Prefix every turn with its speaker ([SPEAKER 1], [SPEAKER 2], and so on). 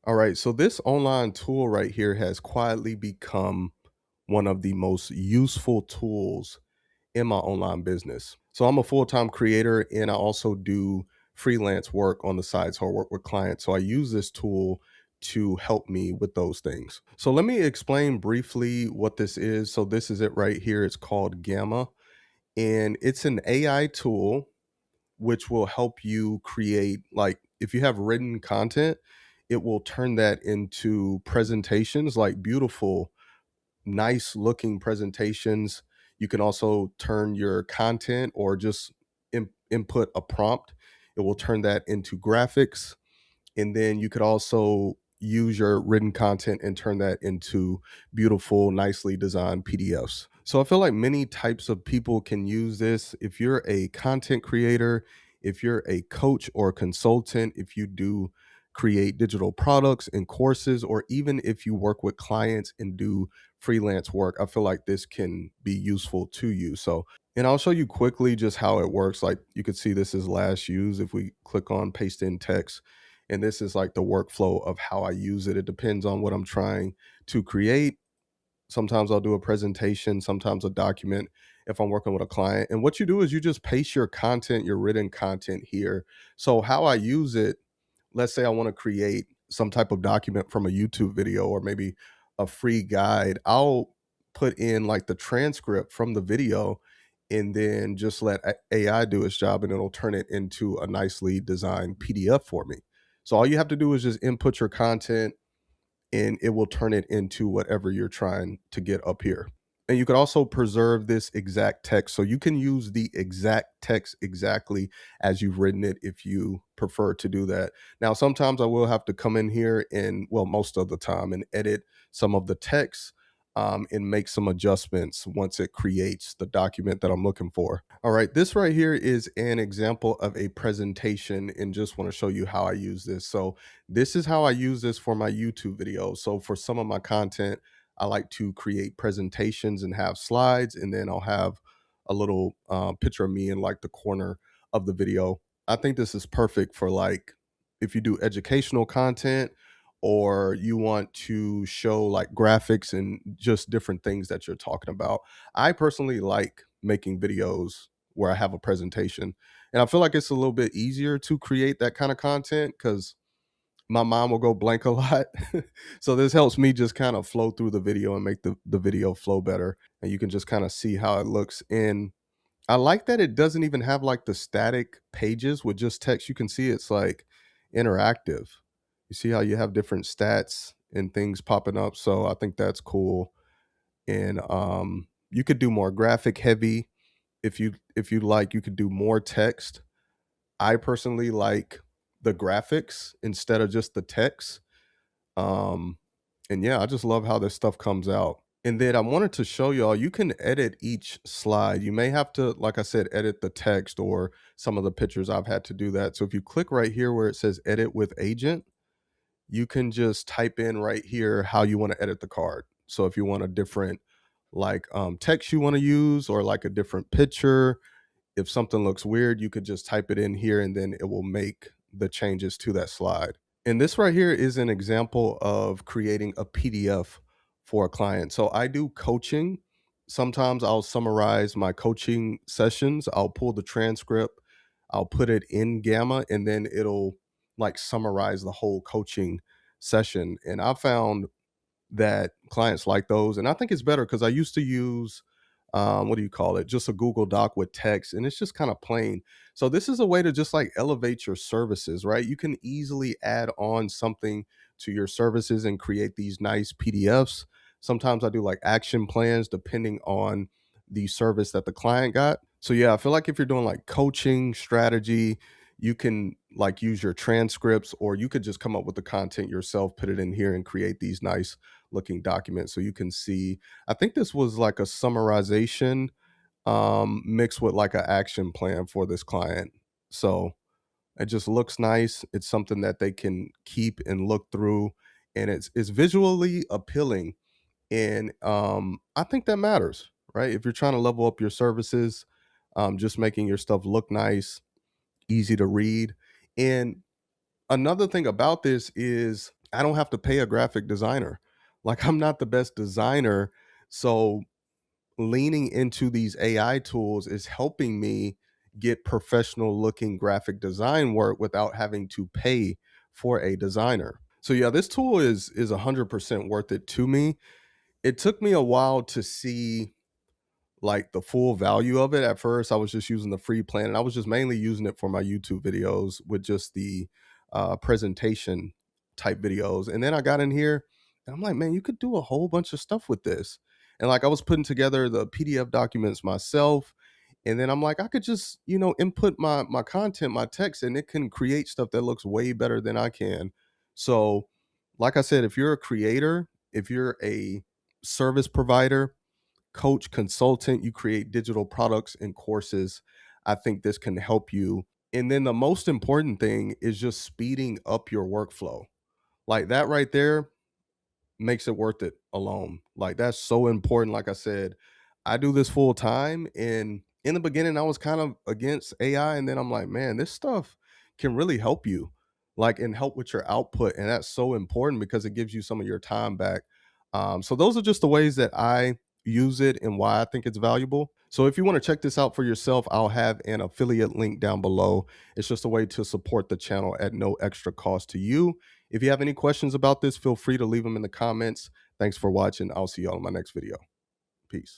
[SPEAKER 1] All right, so this online tool right here has quietly become one of the most useful tools in my online business. So I'm a full-time creator and I also do freelance work on the side. So I work with clients. So I use this tool to help me with those things. So let me explain briefly what this is. So this is it right here. It's called Gamma and it's an AI tool which will help you create, like, if you have written content, it will turn that into presentations, like beautiful, nice looking presentations. You can also turn your content or just input a prompt. It will turn that into graphics, and then you could also use your written content and turn that into beautiful, nicely designed PDFs. So I feel like many types of people can use this. If you're a content creator, if you're a coach or a consultant, if you do create digital products and courses, or even if you work with clients and do freelance work, I feel like this can be useful to you. So, and I'll show you quickly just how it works. Like you could see this is last used. If we click on paste in text, and this is like the workflow of how I use it. It depends on what I'm trying to create. Sometimes I'll do a presentation, sometimes a document if I'm working with a client. And what you do is you just paste your content, your written content here. So how I use it, let's say I want to create some type of document from a YouTube video or maybe a free guide. I'll put in like the transcript from the video and then just let AI do its job and it'll turn it into a nicely designed PDF for me. So all you have to do is just input your content and it will turn it into whatever you're trying to get up here. And you could also preserve this exact text. So you can use the exact text exactly as you've written it if you prefer to do that. Now, sometimes I will have to come in here and, well, most of the time, and edit some of the text and make some adjustments once it creates the document that I'm looking for. All right, this right here is an example of a presentation and just want to show you how I use this. So this is how I use this for my YouTube videos. So for some of my content, I like to create presentations and have slides, and then I'll have a little picture of me in like the corner of the video. I think this is perfect for like if you do educational content or you want to show like graphics and just different things that you're talking about. I personally like making videos where I have a presentation, and I feel like it's a little bit easier to create that kind of content because my mind will go blank a lot. So this helps me just kind of flow through the video and make the video flow better. And you can just kind of see how it looks. And I like that it doesn't even have like the static pages with just text. You can see it's like interactive. You see how you have different stats and things popping up. So I think that's cool. And you could do more graphic heavy if you like, you could do more text. I personally like the graphics instead of just the text. Um, and yeah, I just love how this stuff comes out. And then I wanted to show y'all, you can edit each slide. You may have to, like I said, edit the text or some of the pictures. I've had to do that. So if you click right here where it says edit with agent, you can just type in right here how you want to edit the card. So if you want a different like text you want to use or like a different picture, if something looks weird, you could just type it in here and then it will make the changes to that slide. And this right here is an example of creating a PDF for a client. So I do coaching. Sometimes I'll summarize my coaching sessions. I'll pull the transcript, I'll put it in Gamma, and then it'll like summarize the whole coaching session. And I found that clients like those. And I think it's better because I used to use what do you call it? Just a Google Doc with text, and it's just kind of plain. So this is a way to just like elevate your services, right? You can easily add on something to your services and create these nice PDFs. Sometimes I do like action plans depending on the service that the client got. So yeah, I feel like if you're doing like coaching strategy, you can like use your transcripts or you could just come up with the content yourself, put it in here and create these nice looking documents so you can see. I think this was like a summarization mixed with like an action plan for this client. So it just looks nice. It's something that they can keep and look through, and it's visually appealing. And I think that matters, right? If you're trying to level up your services, just making your stuff look nice, easy to read. And another thing about this is I don't have to pay a graphic designer. Like, I'm not the best designer. So leaning into these AI tools is helping me get professional looking graphic design work without having to pay for a designer. So yeah, this tool is 100% worth it to me. It took me a while to see like the full value of it. At first, I was just using the free plan, and I was just mainly using it for my YouTube videos with just the presentation type videos. And then I got in here, and I'm like, man, you could do a whole bunch of stuff with this. And like I was putting together the PDF documents myself, and then I'm like, I could just input my content, my text, and it can create stuff that looks way better than I can. So, like I said, if you're a creator, if you're a service provider, coach, consultant, you create digital products and courses, I think this can help you. And then the most important thing is just speeding up your workflow. Like that right there makes it worth it alone. Like that's so important. Like I said, I do this full time, and in the beginning I was kind of against AI, and then I'm like, man, this stuff can really help you, like, and help with your output, and that's so important because it gives you some of your time back. So those are just the ways that I use it and why I think it's valuable. So if you want to check this out for yourself, I'll have an affiliate link down below. It's just a way to support the channel at no extra cost to you. If you have any questions about this, feel free to leave them in the comments. Thanks for watching. I'll see you all in my next video. Peace.